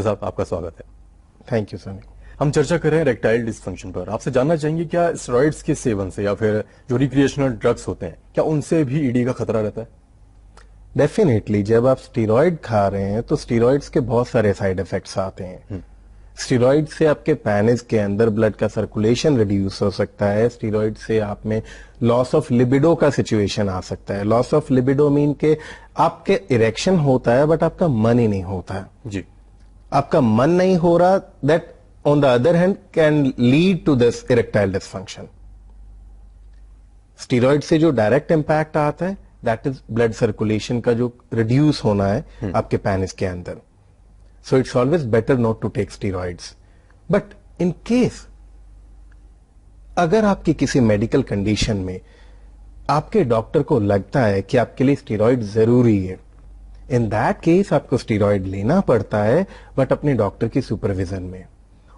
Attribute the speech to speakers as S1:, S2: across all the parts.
S1: साहब आपका स्वागत है।
S2: Thank you sir.
S1: हम चर्चा कर रहे हैं इरेक्टाइल डिसफंक्शन पर। आपसे जानना चाहेंगे क्या स्टेरॉइड्स के सेवन से या फिर जो रिक्रिएशनल ड्रग्स होते हैं क्या उनसे भी ईडी का खतरा रहता है?
S2: डेफिनेटली जब आप स्टीरॉइड खा रहे हैं तो स्टीरॉइड्स के बहुत सारे साइड इफेक्ट्स आते हैं। स्टीरॉइड से आपके पैनिस के अंदर ब्लड का सर्कुलेशन रिड्यूस हो सकता है। स्टीरॉइड से आप में लॉस ऑफ लिबिडो का सिचुएशन आ सकता है। लॉस ऑफ लिबिडो मीन के आपके इरेक्शन होता है बट आपका मन ही नहीं होता है
S1: जी।
S2: आपका मन नहीं हो रहा, that on the other hand can lead to this erectile dysfunction. Steroid से जो डायरेक्ट इंपैक्ट आता है दैट इज ब्लड सर्कुलेशन का जो रिड्यूस होना है आपके पैनिस के अंदर। So it's always better not to take steroids. But in case अगर आपकी किसी मेडिकल कंडीशन में आपके डॉक्टर को लगता है कि आपके लिए स्टीरॉइड जरूरी है, इन दैट केस आपको स्टीरॉइड लेना पड़ता है बट अपने डॉक्टर की सुपरविजन में।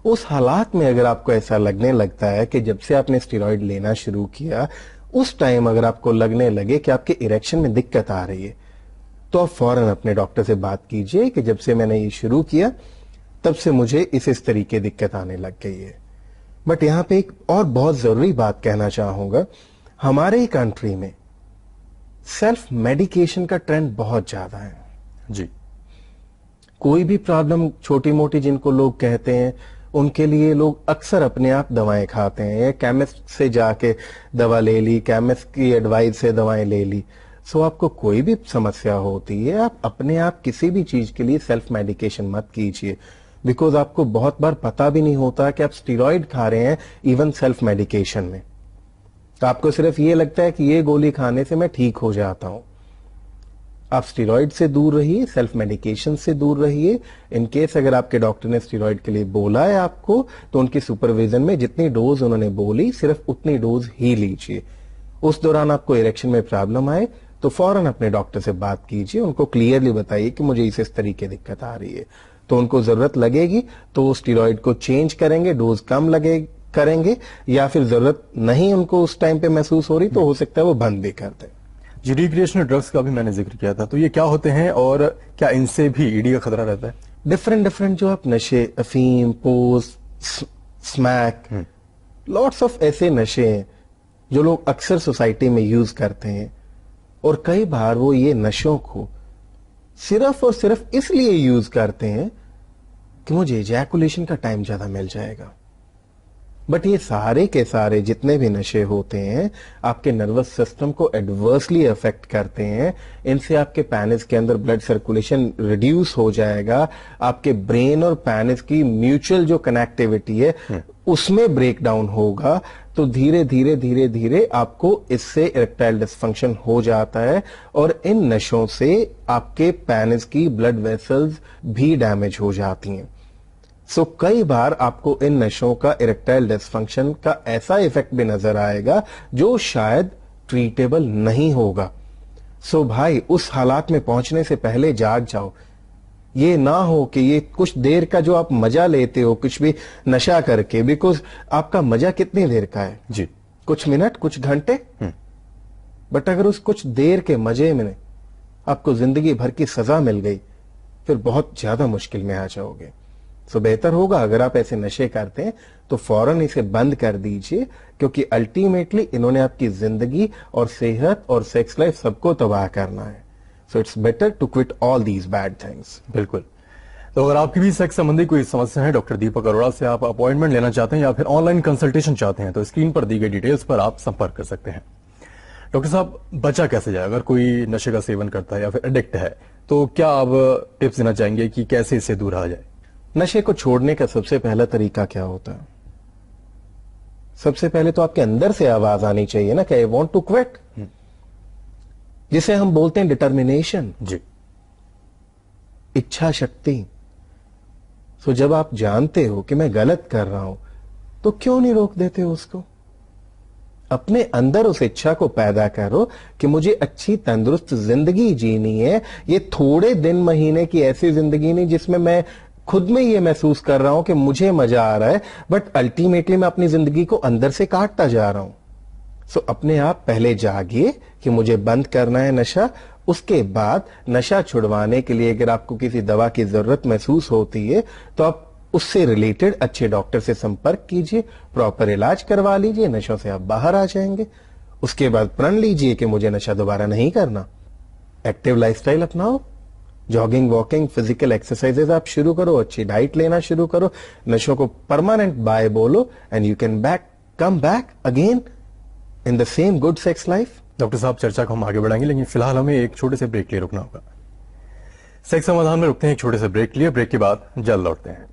S2: उस हालात में अगर आपको ऐसा लगने लगता है कि जब से आपने स्टीरॉइड लेना शुरू किया उस टाइम अगर आपको लगने लगे कि आपके इरेक्शन में दिक्कत आ रही है तो आप फौरन अपने डॉक्टर से बात कीजिए कि जब से मैंने ये शुरू किया तब से मुझे इस तरीके दिक्कत आने लग गई है। बट यहां पे एक और बहुत जरूरी बात कहना चाहूंगा, हमारे कंट्री में सेल्फ मेडिकेशन का ट्रेंड बहुत ज्यादा है
S1: जी।
S2: कोई भी प्रॉब्लम छोटी मोटी जिनको लोग कहते हैं उनके लिए लोग अक्सर अपने आप दवाएं खाते हैं या केमिस्ट से जाके दवा ले ली, केमिस्ट की एडवाइस से दवाएं ले ली। सो आपको कोई भी समस्या होती है आप अपने आप किसी भी चीज के लिए सेल्फ मेडिकेशन मत कीजिए, बिकॉज आपको बहुत बार पता भी नहीं होता कि आप स्टीरॉइड खा रहे हैं इवन सेल्फ मेडिकेशन में। तो आपको सिर्फ ये लगता है कि ये गोली खाने से मैं ठीक हो जाता हूं। आप स्टीरॉइड से दूर रहिए, सेल्फ मेडिकेशन से दूर रहिए। इन केस अगर आपके डॉक्टर ने स्टीरॉइड के लिए बोला है आपको तो उनकी सुपरविजन में जितनी डोज उन्होंने बोली सिर्फ उतनी डोज ही लीजिए। उस दौरान आपको इरेक्शन में प्रॉब्लम आए तो फौरन अपने डॉक्टर से बात कीजिए, उनको क्लियरली बताइए कि मुझे इस तरीके दिक्कत आ रही है। तो उनको जरूरत लगेगी तो वो स्टीरॉइड को चेंज करेंगे, डोज कम करेंगे, या फिर जरूरत नहीं उनको उस टाइम पे महसूस हो रही तो हो सकता है वो बंद भी कर दें।
S1: जी, रिक्रिएशनल ड्रग्स का भी मैंने जिक्र किया था, तो ये क्या होते हैं और क्या इनसे भी ईडी का खतरा रहता है?
S2: डिफरेंट जो आप नशे, अफीम, पोस्ट, स्मैक, लॉट्स ऑफ ऐसे नशे हैं जो लोग अक्सर सोसाइटी में यूज करते हैं और कई बार वो ये नशों को सिर्फ और सिर्फ इसलिए यूज करते हैं कि मुझे इजैकुलेशन का टाइम ज्यादा मिल जाएगा। बट ये सारे के सारे जितने भी नशे होते हैं आपके नर्वस सिस्टम को एडवर्सली अफेक्ट करते हैं। इनसे आपके पैनिस के अंदर ब्लड सर्कुलेशन रिड्यूस हो जाएगा, आपके ब्रेन और पैनिस की म्यूचुअल जो कनेक्टिविटी है उसमें ब्रेक डाउन होगा। तो धीरे धीरे आपको इससे इरेक्टाइल डिसफंक्शन हो जाता है और इन नशों से आपके पैनिस की ब्लड वेसल्स भी डैमेज हो जाती हैं। सो कई बार आपको इन नशों का इरेक्टाइल डिसफंक्शन का ऐसा इफेक्ट भी नजर आएगा जो शायद ट्रीटेबल नहीं होगा। सो भाई उस हालात में पहुंचने से पहले जाग जाओ। ये ना हो कि ये कुछ देर का जो आप मजा लेते हो कुछ भी नशा करके, बिकॉज आपका मजा कितनी देर का है
S1: जी,
S2: कुछ मिनट कुछ घंटे, बट अगर उस कुछ देर के मजे में आपको जिंदगी भर की सजा मिल गई फिर बहुत ज्यादा मुश्किल में आ जाओगे। सो बेहतर होगा अगर आप ऐसे नशे करते हैं तो फौरन इसे बंद कर दीजिए, क्योंकि अल्टीमेटली इन्होंने आपकी जिंदगी और सेहत और सेक्स लाइफ सबको तबाह करना है। So it's better to quit all these bad things.
S1: बिल्कुल। तो अगर आपकी भी सेक्स संबंधी कोई समस्या है, डॉक्टर दीपक अरोड़ा से आप अपॉइंटमेंट लेना चाहते हैं या फिर ऑनलाइन कंसल्टेशन चाहते हैं तो स्क्रीन पर दी गई डिटेल्स पर आप संपर्क कर सकते हैं। डॉक्टर साहब, बचा कैसे जाए अगर कोई नशे का सेवन करता है या फिर एडिक्ट है, तो क्या आप टिप्स देना चाहेंगे कि कैसे इससे दूर रहा जाए?
S2: नशे को छोड़ने का सबसे पहला तरीका क्या होता है? सबसे पहले तो आपके अंदर से आवाज आनी चाहिए ना कि आई वांट टू क्विट, जिसे हम बोलते हैं डिटर्मिनेशन
S1: जी,
S2: इच्छा शक्ति। सो जब आप जानते हो कि मैं गलत कर रहा हूं तो क्यों नहीं रोक देते हो उसको? अपने अंदर उस इच्छा को पैदा करो कि मुझे अच्छी तंदुरुस्त जिंदगी जीनी है। ये थोड़े दिन महीने की ऐसी जिंदगी नहीं जिसमें मैं खुद में ये महसूस कर रहा हूं कि मुझे मजा आ रहा है, बट अल्टीमेटली मैं अपनी जिंदगी को अंदर से काटता जा रहा हूं। सो अपने आप पहले जागिए कि मुझे बंद करना है नशा, اس کے بعد نشہ چھڑوانے کے لیے اگر آپ کو کسی دوا کی ضرورت محسوس ہوتی ہے تو آپ اس سے ریلیٹڈ اچھے ڈاکٹر سے سمپرک کیجئے, پراپر علاج کروا لیجئے, نشوں سے آپ باہر آ جائیں گے. اس کے بعد پرن لیجئے کہ مجھے نشہ دوبارہ نہیں کرنا. ایکٹیو لائف سٹائل اپناؤ, جاگنگ, واکنگ, فزیکل ایکسرسائز آپ شروع کرو, اچھی ڈائٹ لینا شروع کرو, نشوں کو پرماننٹ بائے بولو, and you can come back again in the same good sex life.
S1: Doctor صاحب چرچا کو ہم آگے بڑھائیں گے, لیکن فی الحال ہمیں ایک چھوٹے سے بریک لیے رکنا ہوگا. سیکس سمادھان میں رکتے ہیں ایک چھوٹے سے بریک لیے, بریک کے بعد جلد لوٹتے ہیں.